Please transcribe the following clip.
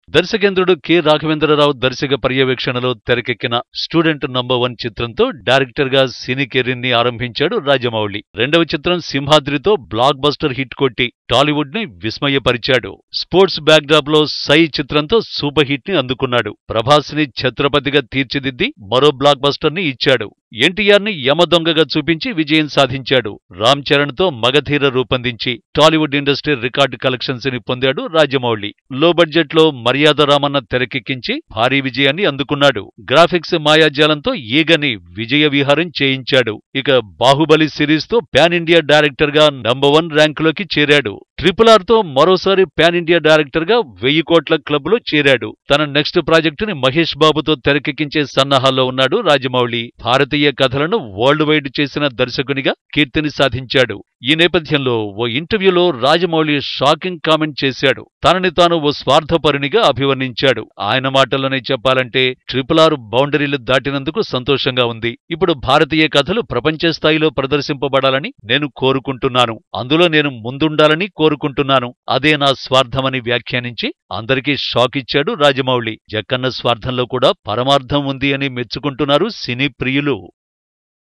దర్శకేంద్రుడు K. Raghavendra Rao దర్శక పర్యవేక్షణలో తెరకెక్కిన స్టూడెంట్ నంబర్ 1 చిత్రంతో డైరెక్టర్ గా సినీ కెరీర్ ని ఆరంభించాడు రాజమౌళి. రెండవ చిత్రం సింహాద్రితో బ్లాక్ బస్టర్ హిట్ కొట్టి టాలీవుడ్ ని విస్మయపరిచాడు. స్పోర్ట్స్ బ్యాక్ డ్రాప్ లో సై చిత్రంతో సూపర్ హిట్ ని అందుకున్నాడు. ప్రభాస్ ని ఛత్రపతిగా తీర్చిదిద్ది మరో బ్లాక్ బస్టర్ ని ఇచ్చాడు. ఎన్టీఆర్ ని యమదొంగగా చూపించి విజయం సాధించాడు. రామ్ చరణ్ తో మగధీర రూపొందించి టాలీవుడ్ ఇండస్ట్రీ రికార్డు కలెక్షన్స్ ని పొందాడు రాజమౌళి. లో బడ్జెట్ లో మర్యాద రామన్న తెరకెక్కించి భారీ విజయాన్ని అందుకున్నాడు. గ్రాఫిక్స్ మాయాజాలంతో ఈగని విజయ విహారం చేయించాడు. ఇక బాహుబలి సిరీస్ తో పాన్ ఇండియా డైరెక్టర్ గా నంబర్ 1 ర్యాంకులోకి చేరాడు. RRR తో మరోసారి పాన్ ఇండియా డైరెక్టర్ గా 1000 కోట్ల క్లబ్ లో చేరాడు. తన నెక్స్ట్ ప్రాజెక్టుని మహేష్ బాబుతో తెరకెక్కించే సన్నాహాల్లో ఉన్నాడు రాజమౌళి. భారతీయ కథలను వరల్డ్ వైడ్ చేసిన దర్శకునిగా కీర్తిని సాధించాడు. ఈ నేపథ్యంలో ఓ ఇంటర్వ్యూలో రాజమౌళి షాకింగ్ కామెంట్ చేశాడు. తనని తాను ఓ స్వార్థపరునిగా అభివర్ణించాడు. ఆయన మాటల్లోనే చెప్పాలంటే RRR బౌండరీలు దాటినందుకు సంతోషంగా ఉంది. ఇప్పుడు భారతీయ కథలు ప్రపంచ స్థాయిలో ప్రదర్శింపబడాలని నేను కోరుకుంటున్నాను. అందులో నేను ముందుండాలని కోరుకుంటున్నాను. అదే నా స్వార్థమని వ్యాఖ్యానించి అందరికీ షాక్ ఇచ్చాడు రాజమౌళి. జక్కన్న స్వార్థంలో కూడా పరమార్థం ఉంది అని మెచ్చుకుంటున్నారు సినీ ప్రియులు.